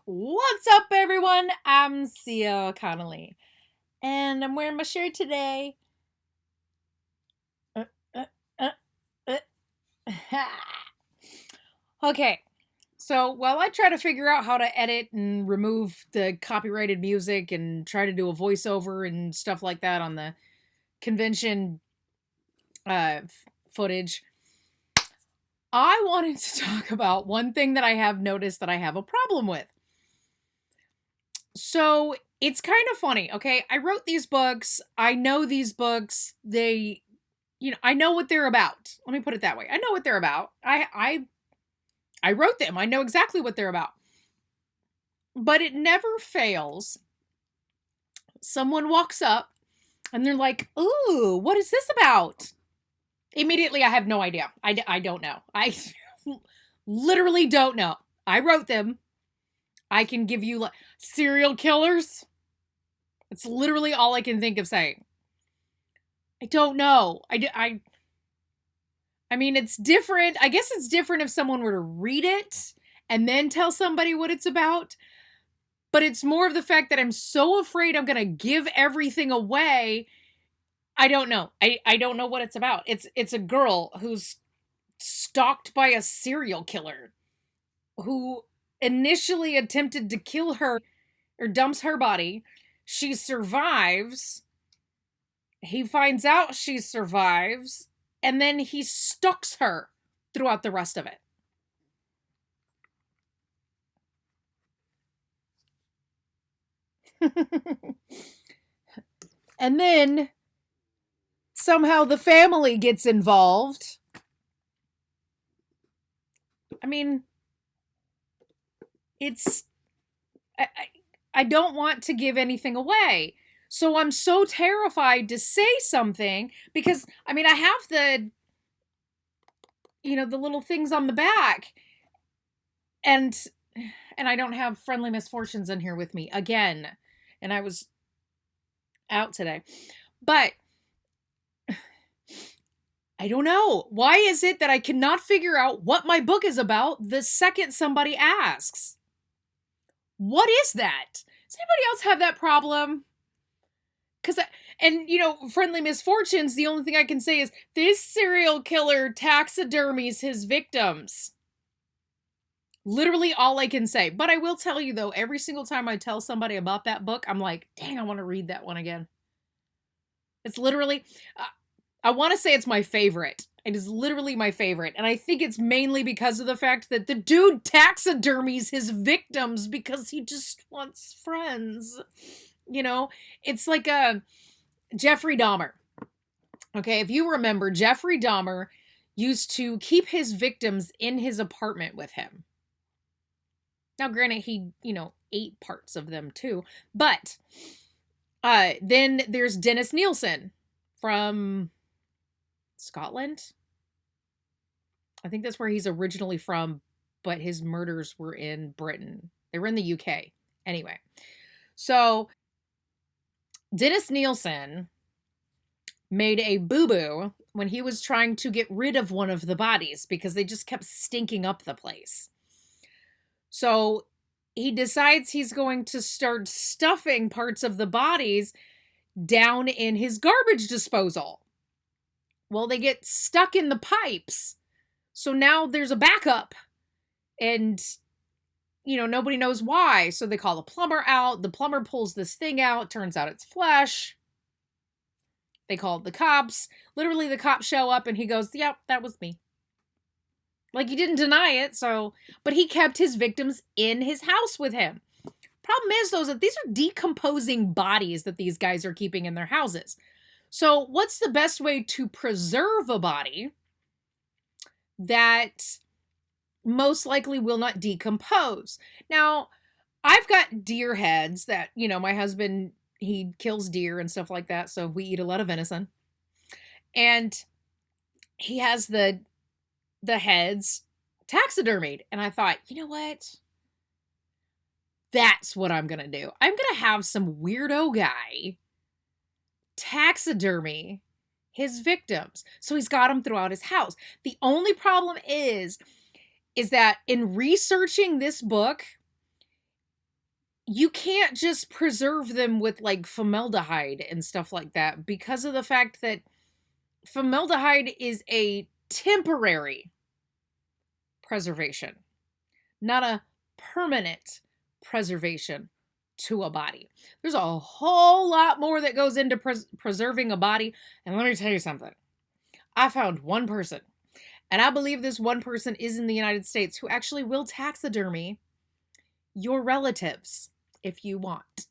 What's up, everyone? I'm Sia Connolly, and I'm wearing my shirt today. Uh, uh, uh, uh. Okay, so while I try to figure out how to edit and remove the copyrighted music and try to do a voiceover and stuff like that on the convention footage, I wanted to talk about one thing that I have noticed that I have a problem with. So it's kind of funny, okay? I wrote these books. I know these books. I know what they're about. Let me put it that way. I know what they're about. I wrote them. I know exactly what they're about. But it never fails. Someone walks up and they're like, "Ooh, what is this about?" Immediately, I have no idea. I don't know. I literally don't know. I wrote them. I can give you serial killers. It's literally all I can think of saying. I don't know. I mean, it's different. I guess it's different if someone were to read it and then tell somebody what it's about. But it's more of the fact that I'm so afraid I'm going to give everything away. I don't know. I don't know what it's about. It's a girl who's stalked by a serial killer who initially attempted to kill her or dumps her body. She survives. He finds out she survives, and then he stalks her throughout the rest of it. And then somehow the family gets involved. I mean, it's I don't want to give anything away. So I'm so terrified to say something because I mean, I have the little things on the back, and I don't have Friendly Misfortunes in here with me again. And I was out today. But I don't know. Why is it that I cannot figure out what my book is about the second somebody asks? What is that? Does anybody else have that problem? Friendly Misfortunes, the only thing I can say is this serial killer taxidermies his victims. Literally all I can say. But I will tell you, though, every single time I tell somebody about that book, I'm like, dang, I want to read that one again. It's literally, I want to say it's my favorite. It is literally my favorite. And I think it's mainly because of the fact that the dude taxidermies his victims because he just wants friends. It's like a Jeffrey Dahmer. Okay, if you remember, Jeffrey Dahmer used to keep his victims in his apartment with him. Now, granted, he, ate parts of them too. But then there's Dennis Nielsen from Scotland. I think that's where he's originally from, but his murders were in Britain. They were in the UK. Anyway, so Dennis Nielsen made a boo-boo when he was trying to get rid of one of the bodies because they just kept stinking up the place. So he decides he's going to start stuffing parts of the bodies down in his garbage disposal. Well, they get stuck in the pipes. So now there's a backup. And, nobody knows why. So they call the plumber out. The plumber pulls this thing out. Turns out it's flesh. They called the cops. Literally, the cops show up and he goes, "Yep, that was me." Like, he didn't deny it, but he kept his victims in his house with him. Problem is, though, is that these are decomposing bodies that these guys are keeping in their houses. So what's the best way to preserve a body that most likely will not decompose? Now, I've got deer heads that, my husband, he kills deer and stuff like that, so we eat a lot of venison. And he has the heads taxidermied. And I thought, you know what? That's what I'm going to do. I'm going to have some weirdo guy taxidermy his victims. So he's got them throughout his house. The only problem is that in researching this book, you can't just preserve them with like formaldehyde and stuff like that because of the fact that formaldehyde is a temporary preservation, not a permanent preservation to a body. There's a whole lot more that goes into preserving a body. And let me tell you something. I found one person, and I believe this one person is in the United States, who actually will taxidermy your relatives if you want.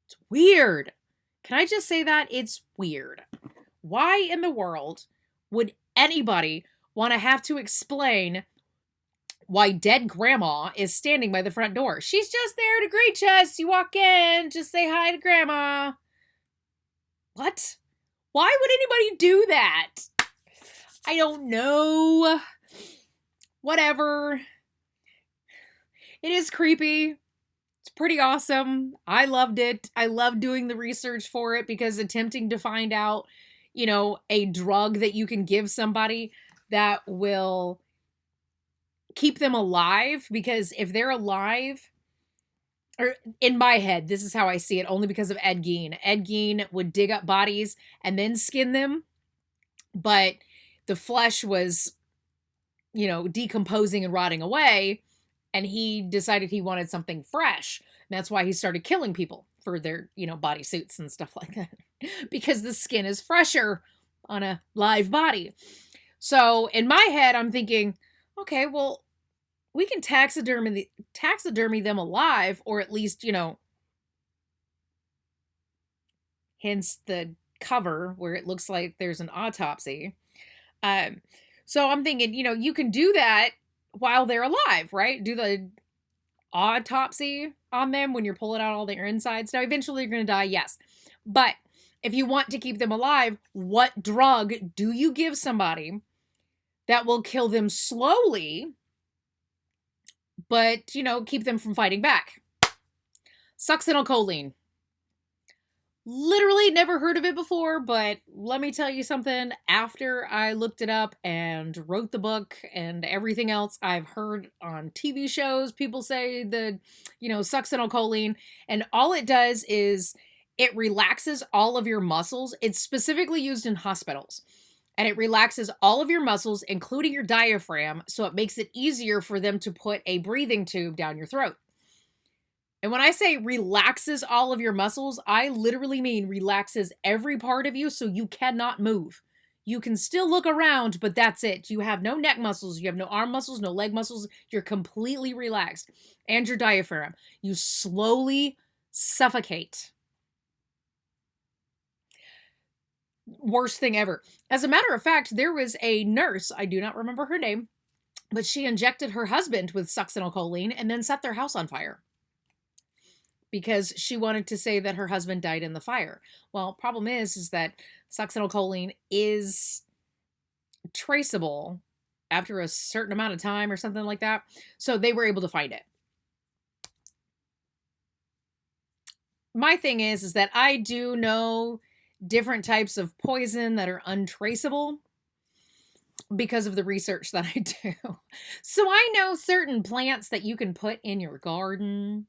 It's weird. Can I just say that? It's weird. Why in the world would anybody want to have to explain why dead grandma is standing by the front door? She's just there to greet us. You walk in, just say hi to grandma. What? Why would anybody do that? I don't know. Whatever. It is creepy. It's pretty awesome. I loved it. I love doing the research for it because attempting to find out, you know, a drug that you can give somebody that will keep them alive, because if they're alive, or in my head, this is how I see it, only because of Ed Gein. Ed Gein would dig up bodies and then skin them, but the flesh was, you know, decomposing and rotting away, and he decided he wanted something fresh. And that's why he started killing people for their, you know, bodysuits and stuff like that, because the skin is fresher on a live body. So in my head, I'm thinking, okay, well, we can taxidermy them alive, or at least, you know, hence the cover where it looks like there's an autopsy. So I'm thinking, you know, you can do that while they're alive, right? Do the autopsy on them when you're pulling out all their insides. Now, eventually you're going to die, yes. But if you want to keep them alive, what drug do you give somebody that will kill them slowly, but, you know, keep them from fighting back? Succinylcholine. Literally never heard of it before, but let me tell you something. After I looked it up and wrote the book and everything else I've heard on TV shows, people say the, you know, succinylcholine, and all it does is it relaxes all of your muscles. It's specifically used in hospitals, and it relaxes all of your muscles, including your diaphragm, so it makes it easier for them to put a breathing tube down your throat. And when I say relaxes all of your muscles, I literally mean relaxes every part of you so you cannot move. You can still look around, but that's it. You have no neck muscles, you have no arm muscles, no leg muscles. You're completely relaxed. And your diaphragm. You slowly suffocate. Worst thing ever. As a matter of fact, there was a nurse, I do not remember her name, but she injected her husband with succinylcholine and then set their house on fire, because she wanted to say that her husband died in the fire. Well, problem is that succinylcholine is traceable after a certain amount of time or something like that. So they were able to find it. My thing is that I do know different types of poison that are untraceable because of the research that I do. So I know certain plants that you can put in your garden,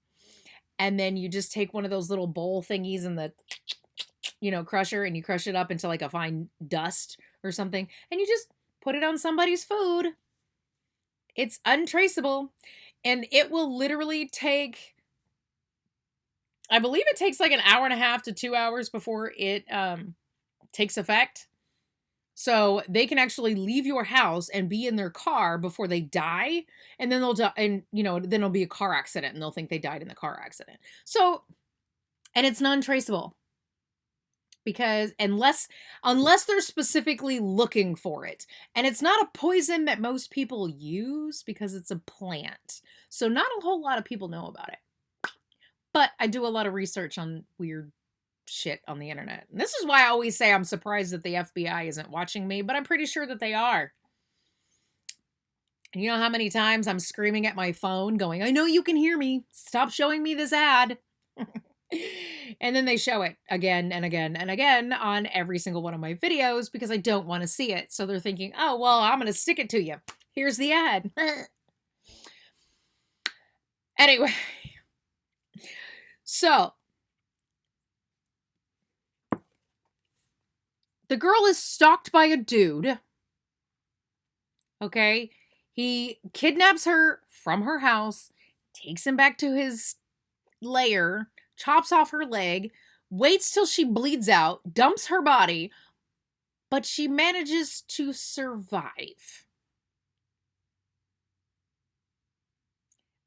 and then you just take one of those little bowl thingies in the, you know, crusher, and you crush it up into like a fine dust or something, and you just put it on somebody's food. It's untraceable, and it will literally take, I believe it takes like an hour and a half to 2 hours before it takes effect. So they can actually leave your house and be in their car before they die. And then they'll die, and, you know, then it'll be a car accident and they'll think they died in the car accident. So, and it's non-traceable, because unless they're specifically looking for it. And it's not a poison that most people use because it's a plant. So not a whole lot of people know about it. But I do a lot of research on weird shit on the internet. And this is why I always say I'm surprised that the FBI isn't watching me, but I'm pretty sure that they are. And you know how many times I'm screaming at my phone going, I know you can hear me. Stop showing me this ad. And then they show it again and again and again on every single one of my videos because I don't want to see it. So they're thinking, oh, well, I'm going to stick it to you. Here's the ad. Anyway, So, the girl is stalked by a dude. Okay? He kidnaps her from her house, takes him back to his lair, chops off her leg, waits till she bleeds out, dumps her body, but she manages to survive.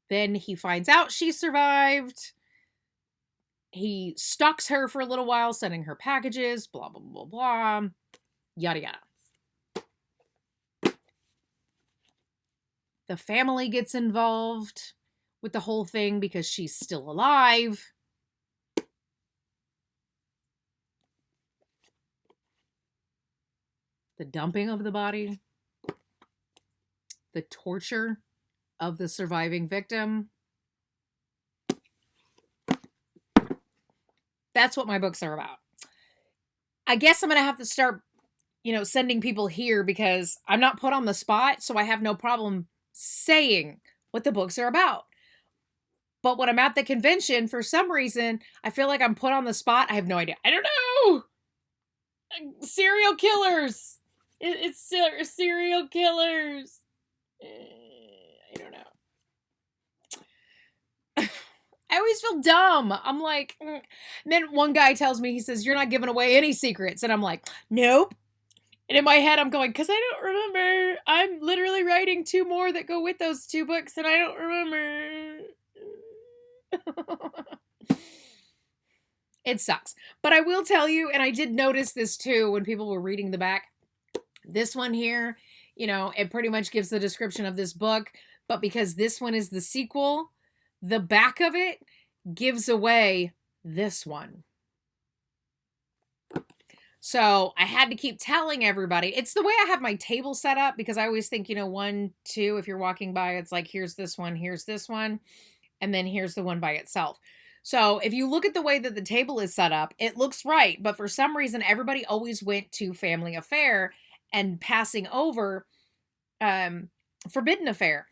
Then he finds out she survived. He stalks her for a little while, sending her packages, blah, blah, blah, blah, yada, yada. The family gets involved with the whole thing because she's still alive. The dumping of the body. The torture of the surviving victim. That's what my books are about. I guess I'm going to have to start, sending people here because I'm not put on the spot, so I have no problem saying what the books are about. But when I'm at the convention, for some reason, I feel like I'm put on the spot. I have no idea. I don't know. Serial killers. It's serial killers. I don't know. I always feel dumb. I'm like, And then one guy tells me, he says, you're not giving away any secrets. And I'm like, nope. And in my head, I'm going, because I don't remember. I'm literally writing 2 more that go with those 2 books, and I don't remember. It sucks. But I will tell you, and I did notice this too when people were reading the back. This one here, it pretty much gives the description of this book. But because this one is the sequel, the back of it gives away this one. So I had to keep telling everybody. It's the way I have my table set up because I always think, 1, 2, if you're walking by, it's like, here's this one, and then here's the one by itself. So if you look at the way that the table is set up, it looks right. But for some reason, everybody always went to Family Affair and passing over Forbidden Affair.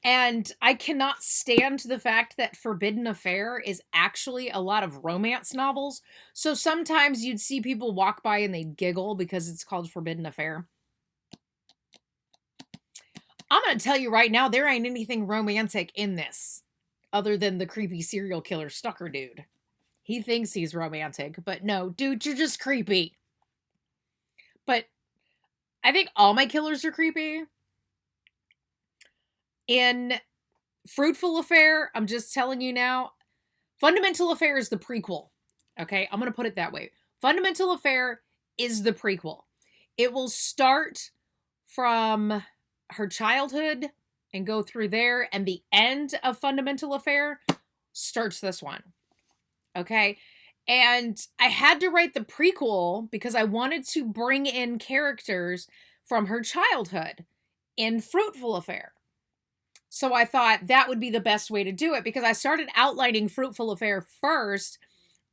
And I cannot stand the fact that Forbidden Affair is actually a lot of romance novels. So sometimes you'd see people walk by and they'd giggle because it's called Forbidden Affair. I'm going to tell you right now, there ain't anything romantic in this other than the creepy serial killer stalker dude. He thinks he's romantic, but no, dude, you're just creepy. But I think all my killers are creepy. In Fruitful Affair, I'm just telling you now, Fundamental Affair is the prequel. Okay, I'm going to put it that way. Fundamental Affair is the prequel. It will start from her childhood and go through there, and the end of Fundamental Affair starts this one. Okay, and I had to write the prequel because I wanted to bring in characters from her childhood in Fruitful Affair. So I thought that would be the best way to do it because I started outlining Fruitful Affair first.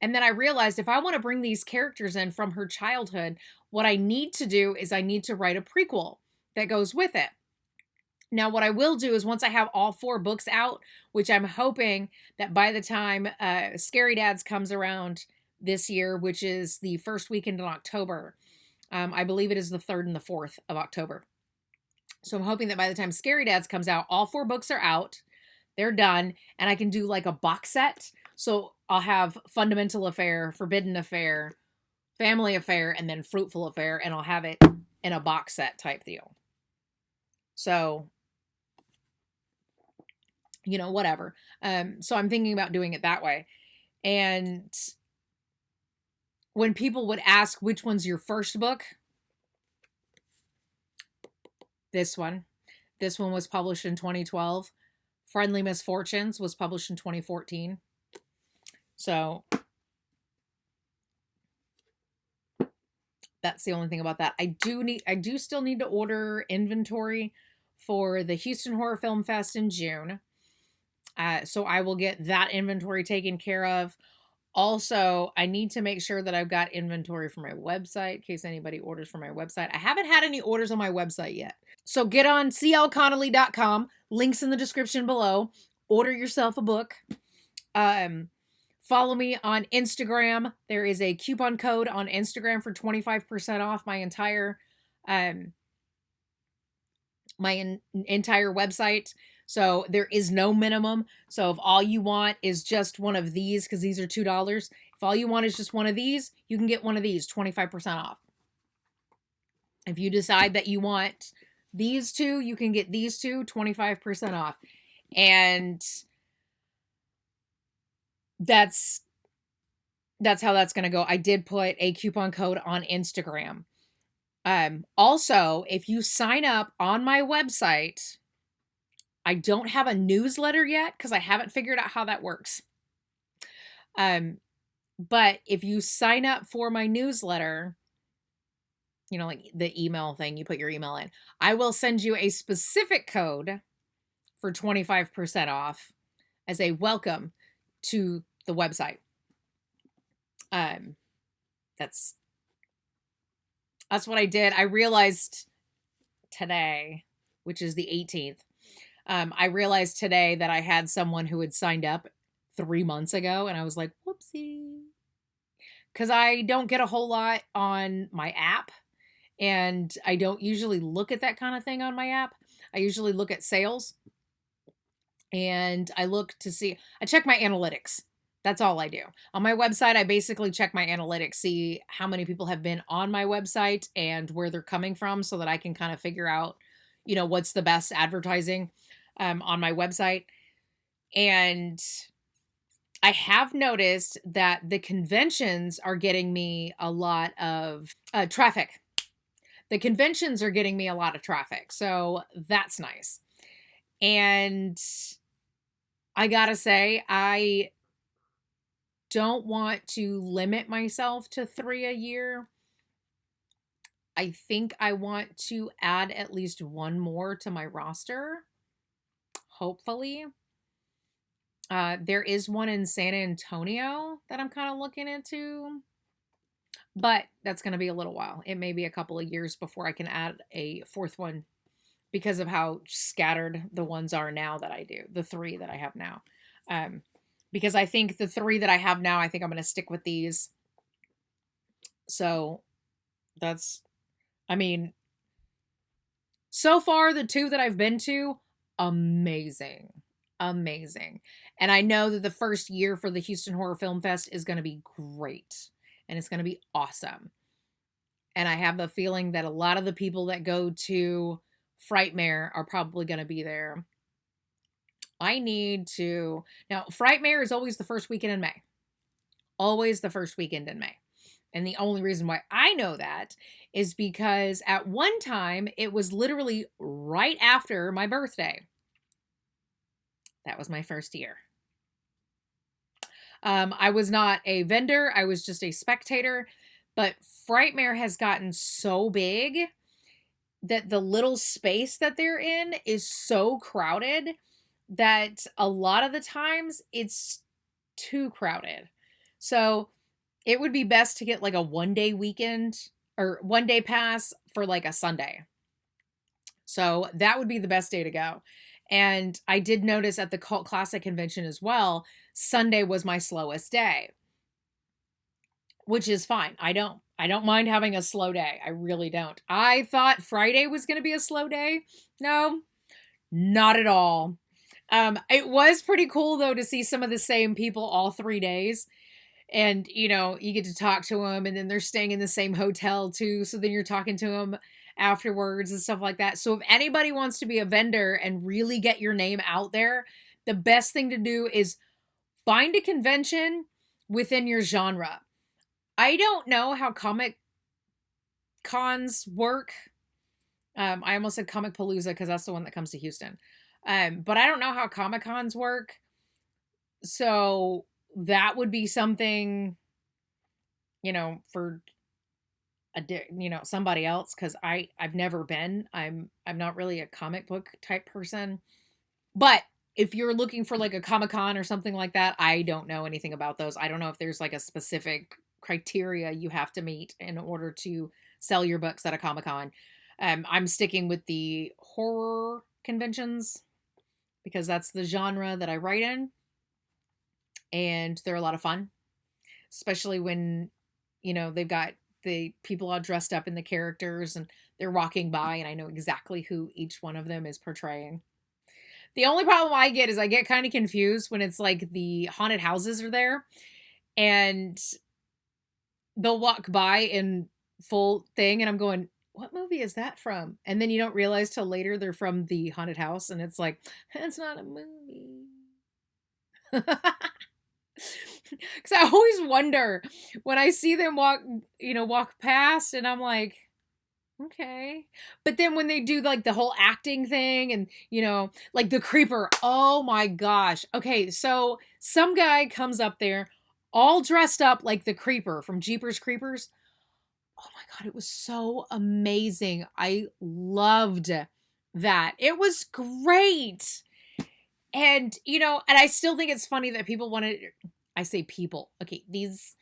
And then I realized if I want to bring these characters in from her childhood, what I need to do is I need to write a prequel that goes with it. Now, what I will do is once I have all 4 books out, which I'm hoping that by the time Scarydad comes around this year, which is the first weekend in October, I believe it is the 3rd and the 4th of October. So I'm hoping that by the time Scarydad comes out, all 4 books are out. They're done. And I can do like a box set. So I'll have Fundamental Affair, Forbidden Affair, Family Affair, and then Fruitful Affair. And I'll have it in a box set type deal. So, whatever. So I'm thinking about doing it that way. And when people would ask which one's your first book, this one was published in 2012. Friendly Misfortunes was published in 2014. So that's the only thing about that. I do still need to order inventory for the Houston Horror Film Fest in June. So I will get that inventory taken care of. Also, I need to make sure that I've got inventory for my website in case anybody orders from my website. I haven't had any orders on my website yet. So get on clconnolly.com. Links in the description below. Order yourself a book. Follow me on Instagram. There is a coupon code on Instagram for 25% off my entire um entire website. So there is no minimum. So if all you want is just one of these, because these are $2, if all you want is just one of these, you can get one of these 25% off. If you decide that you want these two, you can get these two 25% off. And that's how that's going to go. I did put a coupon code on Instagram. Also, if you sign up on my website, I don't have a newsletter yet because I haven't figured out how that works. But if you sign up for my newsletter, you know, like the email thing, you put your email in, I will send you a specific code for 25% off as a welcome to the website. That's what I did. I realized today, which is the 18th, I realized today that I had someone who had signed up 3 months ago, and I was like, whoopsie. Because I don't get a whole lot on my app, and I don't usually look at that kind of thing on my app. I usually look at sales, and I look to see, I check my analytics. That's all I do. On my website, I basically check my analytics, see how many people have been on my website and where they're coming from so that I can kind of figure out, you know, what's the best advertising on my website. And I have noticed that the conventions are getting me a lot of traffic. The conventions are getting me a lot of traffic. So that's nice. And I gotta say, I don't want to limit myself to 3 a year. I think I want to add at least one more to my roster. Hopefully. There is one in San Antonio that I'm kind of looking into, but that's going to be a little while. It may be a couple of years before I can add a fourth one because of how scattered the ones are now that I do, the 3 that I have now. Because I think the 3 that I have now, I think I'm going to stick with these. So that's, I mean, so far the 2 that I've been to, amazing. Amazing. And I know that the first year for the Houston Horror Film Fest is going to be great. And it's going to be awesome. And I have a feeling that a lot of the people that go to Frightmare are probably going to be there. I need to... Now, Frightmare is always the first weekend in May. Always the first weekend in May. And the only reason why I know that is because at one time, it was literally right after my birthday. That was my first year. I was not a vendor. I was just a spectator. But Frightmare has gotten so big that the little space that they're in is so crowded that a lot of the times it's too crowded. So it would be best to get like a 1-day weekend or 1-day pass for like a Sunday. So that would be the best day to go. And I did notice at the Cult Classic convention as well, Sunday was my slowest day, which is fine. I don't mind having a slow day. I really don't. I thought Friday was going to be a slow day. No, not at all. It was pretty cool though to see some of the same people all 3 days. And, you know, you get to talk to them and then they're staying in the same hotel too. So then you're talking to them afterwards and stuff like that. So if anybody wants to be a vendor and really get your name out there, the best thing to do is find a convention within your genre. I don't know how comic cons work. I almost said Comic Palooza because that's the one that comes to Houston. But I don't know how Comic Cons work. So that would be something, you know, for somebody else, because I've never been. I'm not really a comic book type person. But if you're looking for like a Comic-Con or something like that, I don't know anything about those. I don't know if there's like a specific criteria you have to meet in order to sell your books at a Comic-Con. I'm sticking with the horror conventions because that's the genre that I write in. and they're a lot of fun, especially when, they've got the people all dressed up in the characters and they're walking by, and I know exactly who each one of them is portraying. The only problem I get is I get kind of confused when it's like the haunted houses are there and they'll walk by in full thing, and I'm going, what movie is that from? And then you don't realize till later they're from the haunted house, and it's like, that's not a movie. Because I always wonder when I see them walk past, and I'm like, okay. But then when they do like the whole acting thing and, like the creeper, oh my gosh. Okay, so some guy comes up there all dressed up like the creeper from Jeepers Creepers. Oh my God, it was so amazing. I loved that. It was great. And, and I still think it's funny that people wanted, I say people, okay, these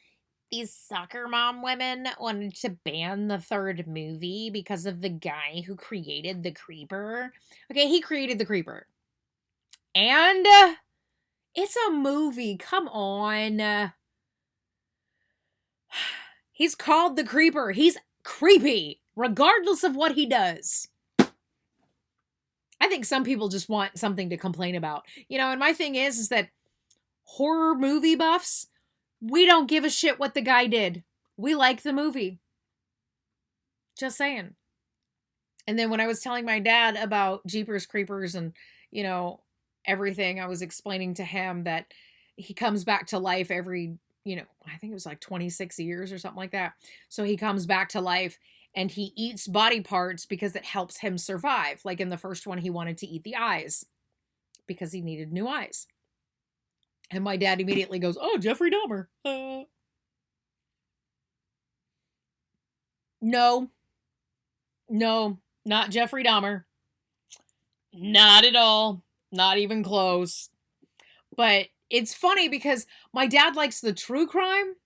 soccer mom women wanted to ban the third movie because of the guy who created the creeper. Okay, he created the creeper. And it's a movie. Come on. He's called the creeper. He's creepy, regardless of what he does. I think some people just want something to complain about. And my thing is that horror movie buffs, we don't give a shit what the guy did. We like the movie. Just saying. And then when I was telling my dad about Jeepers Creepers and, everything, I was explaining to him that he comes back to life every, I think it was like 26 years or something like that. So he comes back to life and he eats body parts because it helps him survive. Like in the first one, he wanted to eat the eyes because he needed new eyes. And my dad immediately goes, oh, Jeffrey Dahmer. No, not Jeffrey Dahmer. Not at all. Not even close. But it's funny because my dad likes the true crime,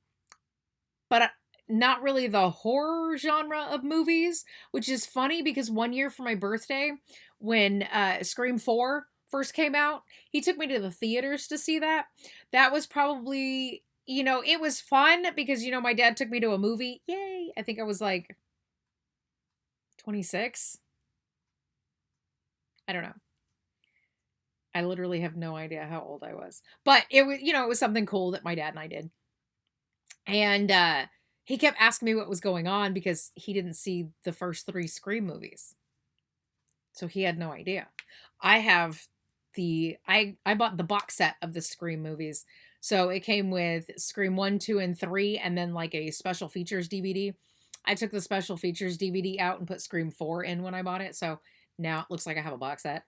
but not really the horror genre of movies, which is funny because one year for my birthday, when Scream 4 first came out, he took me to the theaters to see that. That was probably, it was fun because, my dad took me to a movie. Yay. I think I was like 26. I don't know. I literally have no idea how old I was. But it was, it was something cool that my dad and I did. And he kept asking me what was going on because he didn't see the first 3 Scream movies. So he had no idea. I have I bought the box set of the Scream movies. So it came with Scream 1, 2, and 3, and then like a special features DVD. I took the special features DVD out and put Scream 4 in when I bought it. So now it looks like I have a box set.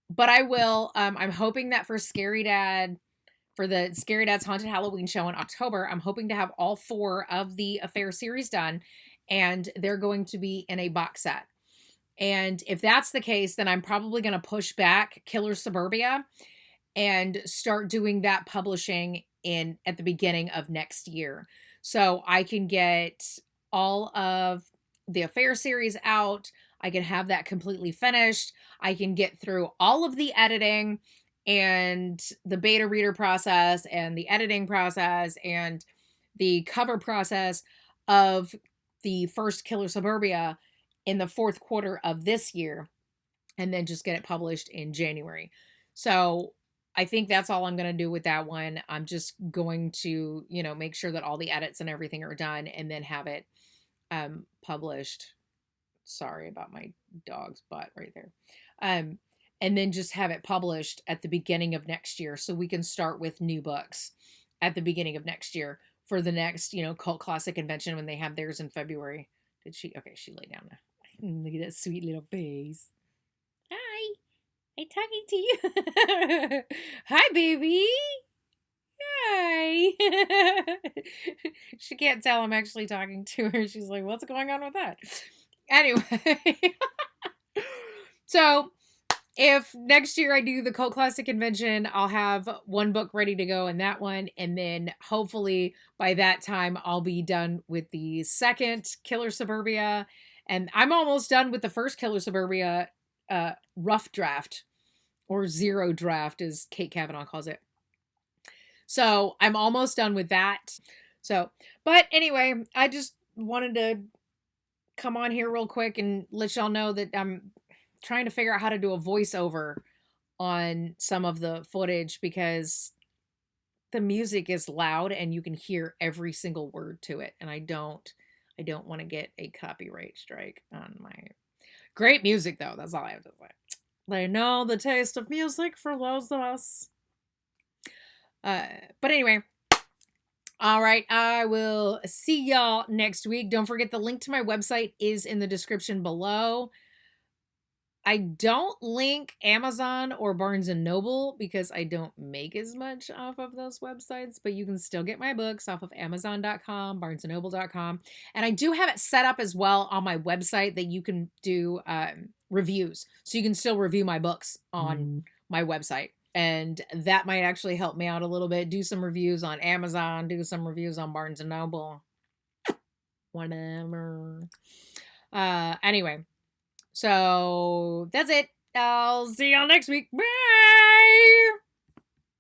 But I will, I'm hoping that for Scarydad, for the Scarydad's Haunted Halloween show in October, I'm hoping to have all 4 of the Affair series done, and they're going to be in a box set. And if that's the case, then I'm probably going to push back Killer Suburbia and start doing that publishing at the beginning of next year. So I can get all of the Affair series out. I can have that completely finished. I can get through all of the editing and the beta reader process and the editing process and the cover process of the first Killer Suburbia in the 4th quarter of this year, and then just get it published in January. So I think that's all I'm going to do with that one. I'm just going to, make sure that all the edits and everything are done and then have it published. Sorry about my dog's butt right there. And then just have it published at the beginning of next year so we can start with new books at the beginning of next year for the next, Cult Classic convention when they have theirs in February. Did she? Okay, she lay down now. Look at that sweet little face. Hi. I'm talking to you. Hi, baby. Hi. She can't tell I'm actually talking to her. She's like, what's going on with that? Anyway. So if next year I do the Cult Classic convention, I'll have 1 book ready to go in that one. And then hopefully by that time, I'll be done with the second Killer Suburbia. And I'm almost done with the first Killer Suburbia rough draft. or zero draft, as Kate Kavanaugh calls it. So I'm almost done with that. So, but anyway, I just wanted to come on here real quick and let y'all know that I'm trying to figure out how to do a voiceover on some of the footage because the music is loud and you can hear every single word to it, and I don't want to get a copyright strike on my great music though. That's all I have to say. They know the taste of music for those of us. But anyway, all right, I will see y'all next week. Don't forget the link to my website is in the description below. I don't link Amazon or Barnes & Noble because I don't make as much off of those websites, but you can still get my books off of Amazon.com, BarnesandNoble.com. And I do have it set up as well on my website that you can do reviews. So you can still review my books on my website. And that might actually help me out a little bit. Do some reviews on Amazon, do some reviews on Barnes & Noble. Whatever. Anyway. So that's it. I'll see y'all next week. Bye.